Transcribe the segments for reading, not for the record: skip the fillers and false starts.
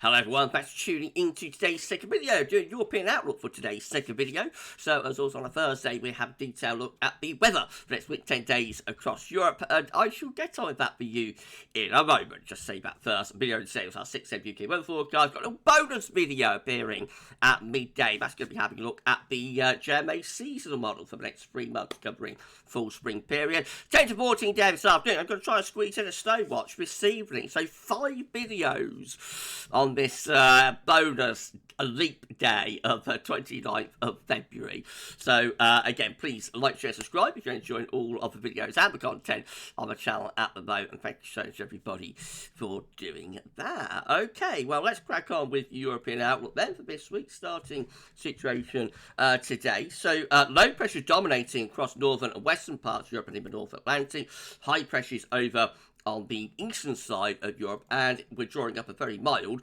Hello everyone, thanks for tuning into today's second video, doing European outlook for today's second video. So as always on a Thursday, we have a detailed look at the weather for next week, 10 days across Europe, and I shall get on with that for you in a moment. Just say that first, video today was our 6 a.m. UK weather forecast. Got a bonus video appearing at midday. That's going to be having a look at the GMA seasonal model for the next 3 months, covering full spring period. 10 to 14 days this afternoon. I'm going to try and squeeze in a snow watch this evening, so 5 videos on this bonus leap day of 29th of February. So again, please like, share, subscribe if you're enjoying all of the videos and the content on the channel at the moment, and thank you so much everybody for doing that. Okay, well, let's crack on with European outlook then for this week's starting situation today. So low pressure dominating across northern and western parts of Europe and in the North Atlantic. High pressure is over on the eastern side of Europe, and we're drawing up a very mild,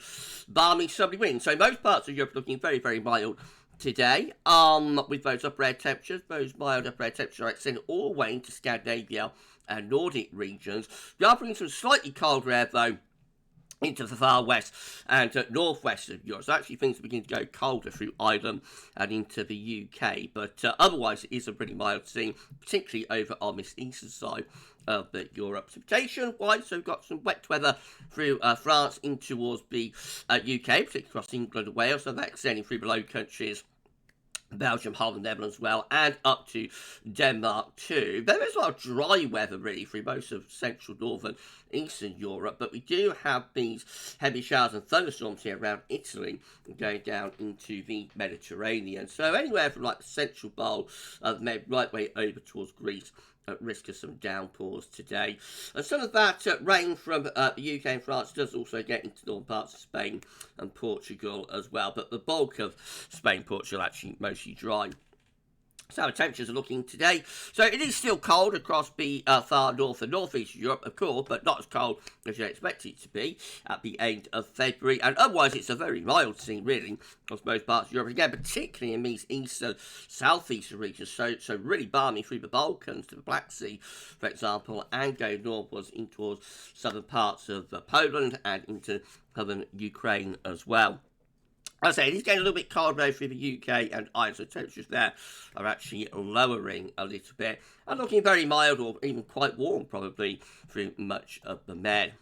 balmy southerly wind. So most parts of Europe are looking very, very mild today, with those upper air temperatures. Those mild upper air temperatures are extending all the way into Scandinavia and Nordic regions. We are bringing some slightly colder air, though, into the far west and northwest of Europe. So actually things are beginning to go colder through Ireland and into the UK. But otherwise it is a pretty mild scene, particularly over on this eastern side of Europe. Precipitation-wise, so we've got some wet weather through France in towards the UK, particularly across England and Wales. So that's extending through the Low Countries, Belgium, Holland, Netherlands as well, and up to Denmark too. There is a lot of dry weather really through most of central, northern, eastern Europe, but we do have these heavy showers and thunderstorms here around Italy going down into the Mediterranean. So anywhere from like the central bowl of the right way over towards Greece, at risk of some downpours today. And some of that rain from the UK and France does also get into northern parts of Spain and Portugal as well, but the bulk of Spain, Portugal actually mostly dry. So the temperatures are looking today. So it is still cold across the far north and northeast of Europe, of course, but not as cold as you'd expect it to be at the end of February. And otherwise, it's a very mild scene, really, across most parts of Europe. Again, particularly in these eastern, southeastern regions. So really balmy through the Balkans to the Black Sea, for example, and going northwards in towards southern parts of Poland and into southern Ukraine as well. As I say, it is getting a little bit colder through the UK and Ireland, so temperatures there are actually lowering a little bit and looking very mild or even quite warm probably through much of the Med.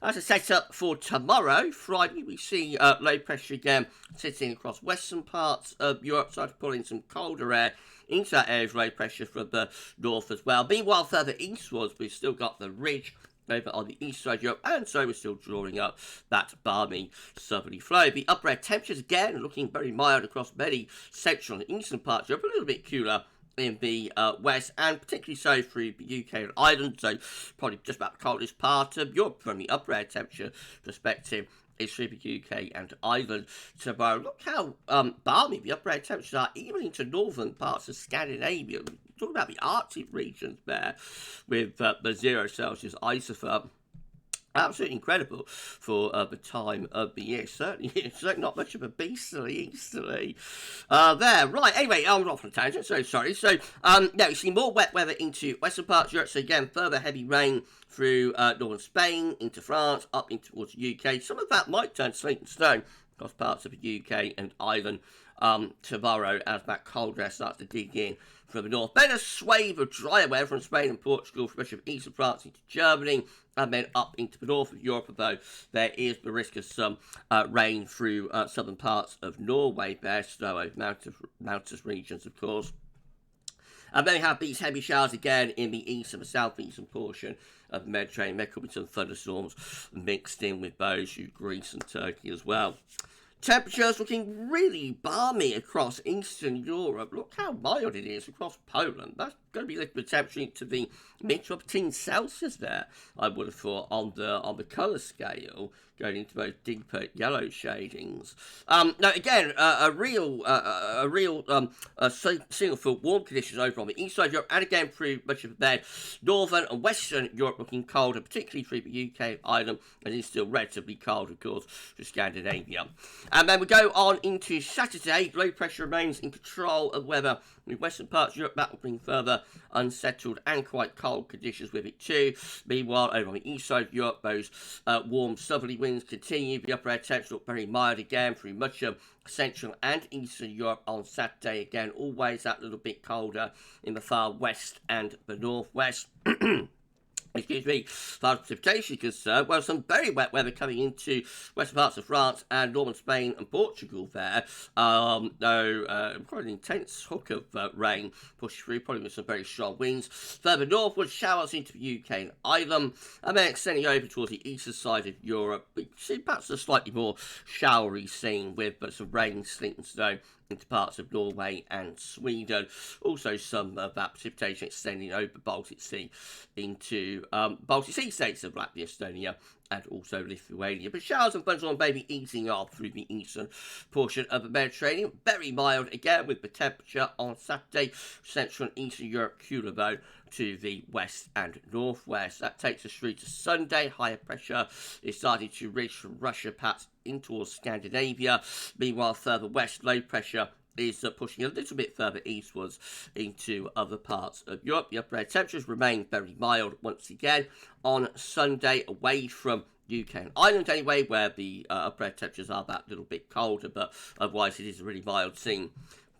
As a setup for tomorrow, Friday, we see low pressure again sitting across western parts of Europe, starting to pull in some colder air into that area of low pressure from the north as well. Meanwhile, further eastwards, we've still got the ridge over on the east side of Europe, and so we're still drawing up that balmy southerly flow. The upper air temperatures again looking very mild across many central and eastern parts of Europe, a little bit cooler in the west, and particularly so through the UK and Ireland, so probably just about the coldest part of Europe from the upper air temperature perspective is through the UK and Ireland tomorrow. Look how balmy the upper air temperatures are, even into northern parts of Scandinavia. Talking about the Arctic regions there, with the 0 Celsius isotherm. Absolutely incredible for the time of the year. Certainly not much of a beastly easterly there. Right, anyway, I'm off on a tangent, so sorry. So, now you see more wet weather into western parts of Europe. So again, further heavy rain through northern Spain, into France, up into towards the UK. Some of that might turn to sleet and snow across parts of the UK and Ireland tomorrow as that cold air starts to dig in from the north. Then a swathe of drier weather from Spain and Portugal, from much of eastern France into Germany, and then up into the north of Europe, although there is the risk of some rain through southern parts of Norway there, snow over mountainous regions, of course. And then we have these heavy showers again in the east and the southeastern portion of the Mediterranean. There could be some thunderstorms mixed in with those through Greece and Turkey as well. Temperatures looking really balmy across Eastern Europe. Look how mild it is across Poland. That's going to be lifting the temperature into the mid-to-upper teens Celsius there, I would have thought, on the colour scale, going into those deeper yellow shadings. Now, again, a real signal for warm conditions over on the east side of Europe, and again through much of their northern and western Europe looking colder, particularly through the UK, Ireland, and it's still relatively cold, of course, for Scandinavia. And then we go on into Saturday. Low pressure remains in control of weather in western parts of Europe. That will bring further unsettled and quite cold conditions with it too. Meanwhile, over on the east side of Europe, those warm southerly winds continue. The upper air temps look very mild again through much of Central and Eastern Europe on Saturday. Again, always that little bit colder in the far west and the northwest. Excuse me, as far as precipitation is concerned, well, some very wet weather coming into western parts of France and northern Spain and Portugal there. Though quite an intense hook of rain pushed through, probably with some very strong winds. Further northward, showers into the UK and Ireland, and then extending over towards the eastern side of Europe. We see perhaps a slightly more showery scene with some rain, sleet and snow into parts of Norway and Sweden. Also some of that precipitation extending over Baltic Sea into Baltic Sea states of Latvia, Estonia and also Lithuania. But showers and thunderstorms may be easing off through the eastern portion of the Mediterranean. Very mild again with the temperature on Saturday. Central and Eastern Europe cooler though to the west and northwest. That takes us through to Sunday. Higher pressure is starting to reach from Russia, perhaps in towards Scandinavia. Meanwhile, further west, low pressure is pushing a little bit further eastwards into other parts of Europe. The upper air temperatures remain very mild once again on Sunday, away from UK and Ireland anyway, where the upper air temperatures are that little bit colder, but otherwise it is a really mild scene.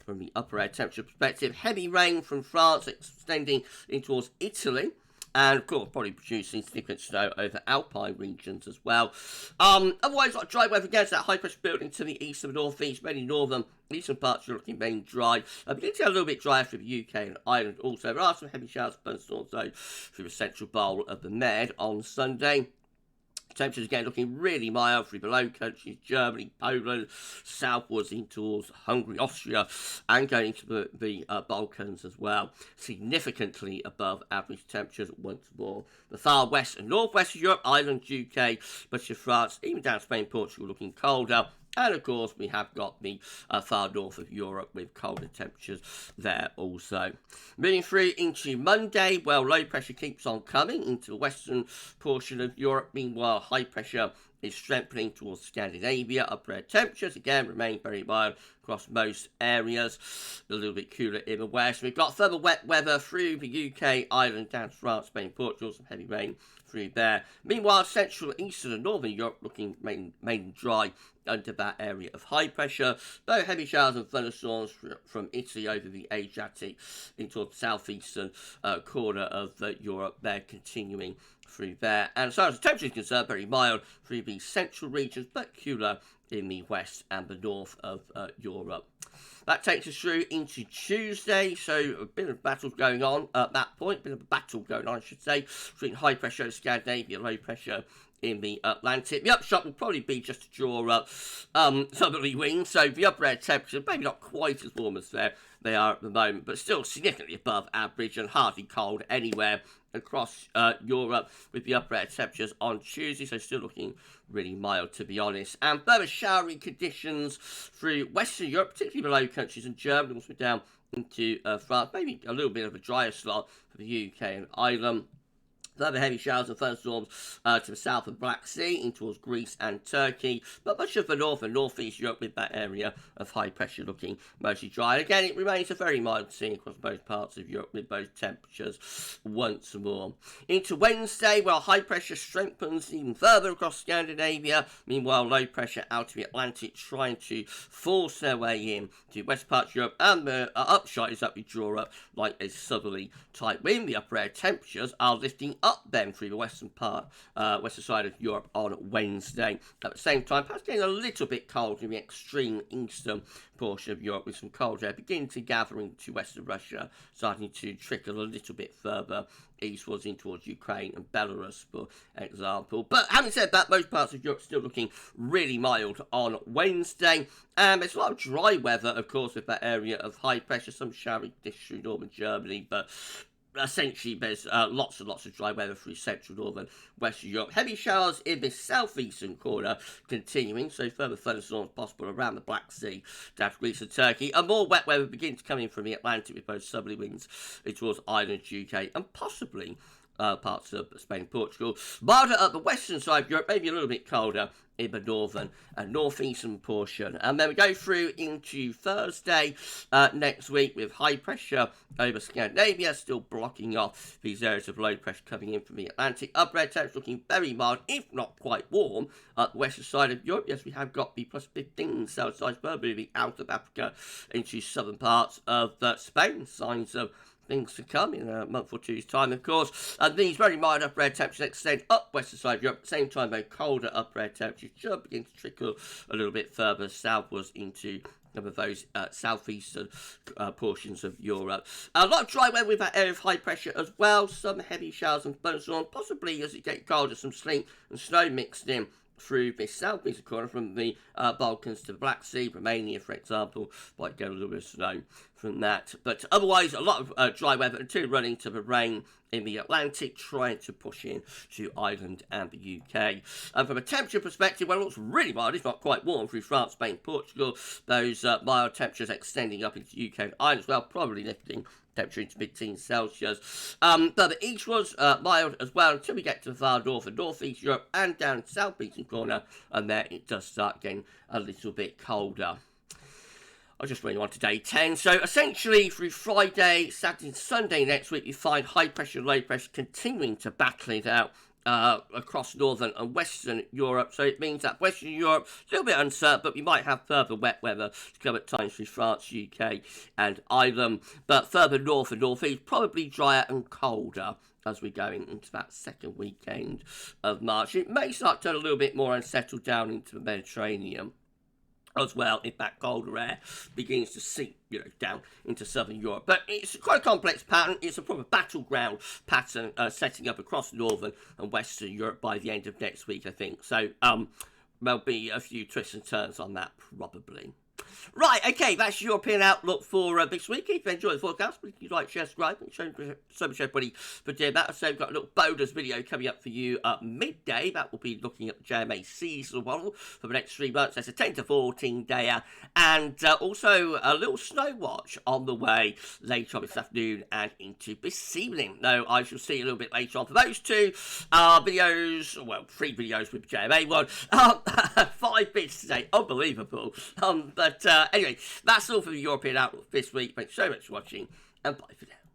From the upper air temperature perspective, heavy rain from France extending in towards Italy. And, of course, probably producing significant snow over alpine regions as well. Otherwise, like dry weather against that high pressure building to the east and northeast, many northern eastern parts are looking very dry. Beginning to get a little bit drier for the UK and Ireland also. There are some heavy showers and thunderstorms, though, through the central bowl of the Med on Sunday. Temperatures again looking really mild through the Low Countries, Germany, Poland, southwards in towards Hungary, Austria, and going to the Balkans as well. Significantly above average temperatures once more. The far west and northwest of Europe, Ireland, UK, much of France, even down Spain, Portugal looking colder. And, of course, we have got the far north of Europe with colder temperatures there also. Moving through into Monday, well, low pressure keeps on coming into the western portion of Europe. Meanwhile, high pressure is strengthening towards Scandinavia. Upper air temperatures, again, remain very mild across most areas. A little bit cooler in the west. We've got further wet weather through the UK, Ireland, down to France, Spain, Portugal. Some heavy rain through there. Meanwhile, central, eastern and northern Europe looking mainly dry under that area of high pressure, though heavy showers and thunderstorms from Italy over the Adriatic into the southeastern corner of Europe. They're continuing through there. And as far as the temperature is concerned, very mild through the central regions, but cooler in the west and the north of Europe. That takes us through into Tuesday, so a bit of battle going on at that point, bit of a battle going on, I should say, between high pressure in Scandinavia, low pressure in the Atlantic. The upshot will probably be just to draw up southerly winds, so the upper air temperatures maybe not quite as warm as they are at the moment, but still significantly above average and hardly cold anywhere across Europe with the upper air temperatures on Tuesday, so still looking really mild to be honest. And further showery conditions through Western Europe, particularly the Low Countries and Germany, also down into France, maybe a little bit of a drier slot for the UK and Ireland. Further heavy showers and thunderstorms to the south of the Black Sea in towards Greece and Turkey, but much of the north and northeast Europe with that area of high pressure looking mostly dry. Again, it remains a very mild scene across both parts of Europe with both temperatures once more. Into Wednesday, well, high pressure strengthens even further across Scandinavia. Meanwhile, low pressure out of the Atlantic trying to force their way in to west parts of Europe, and the upshot is that we draw up like a southerly type wind. The upper air temperatures are lifting up then through the western side of Europe on Wednesday. At the same time, perhaps getting a little bit cold in the extreme eastern portion of Europe, with some cold air beginning to gather into western Russia, starting to trickle a little bit further eastwards in towards Ukraine and Belarus, for example. But having said that, most parts of Europe still looking really mild on Wednesday. And there's a lot of dry weather, of course, with that area of high pressure, some showery conditions through northern Germany, but essentially there's lots and lots of dry weather through central, northern, western Europe. Heavy showers in the southeastern corner continuing, so further thunderstorms possible around the Black Sea, down to Greece and Turkey. And more wet weather begins to come in from the Atlantic with both southerly winds towards Ireland, UK, and possibly parts of Spain and Portugal. Milder at the western side of Europe, maybe a little bit colder in the northern and northeastern portion. And then we go through into Thursday next week with high pressure over Scandinavia, still blocking off these areas of low pressure coming in from the Atlantic. Upper air temps looking very mild, if not quite warm, at the western side of Europe. Yes, we have got the plus 15 Celsius, moving out of Africa into southern parts of Spain. Signs of things to come in a month or two's time, of course. And these very mild upper air temperatures extend up western side of Europe. At the same time, though, colder upper air temperatures should begin to trickle a little bit further southwards into some of those southeastern portions of Europe. A lot of dry weather with that area of high pressure as well. Some heavy showers and thunderstorms, possibly as it gets colder, some sleet and snow mixed in through this southeastern corner from the Balkans to the Black Sea. Romania, for example, might get a little bit of snow from that. But otherwise, a lot of dry weather until running to the rain in the Atlantic, trying to push in to Ireland and the UK. And from a temperature perspective, well, it looks really mild, if not quite warm, through France, Spain, Portugal. Those mild temperatures extending up into UK and Ireland as well, probably lifting temperature into mid-teens Celsius. Further eastwards, mild as well until we get to the far north and northeast Europe and down the southeastern corner, and there it does start getting a little bit colder. I just really on to day 10. So essentially through Friday, Saturday and Sunday next week, you find high pressure and low pressure continuing to battle it out across northern and western Europe. So it means that western Europe, a little bit uncertain, but we might have further wet weather to come at times through France, UK and Ireland. But further north and northeast, probably drier and colder as we're going into that second weekend of March. It may start to turn a little bit more and settle down into the Mediterranean as well, if that colder air begins to seep, down into southern Europe. But it's quite a complex pattern. It's a proper battleground pattern setting up across northern and western Europe by the end of next week, I think. So there'll be a few twists and turns on that, probably. Right, okay, that's your European outlook for this week. If you enjoyed the forecast, please like, share, subscribe, and so much everybody for doing that. So we've got a little bonus video coming up for you at midday. That will be looking at the JMA seasonal model for the next 3 months. That's a 10 to 14 dayer, and also a little snow watch on the way later on this afternoon and into this evening. Now, I shall see you a little bit later on for those two videos. Well, 3 videos with the JMA one. 5 bits today, unbelievable. But anyway, that's all for the European outlook this week. Thanks so much for watching, and bye for now.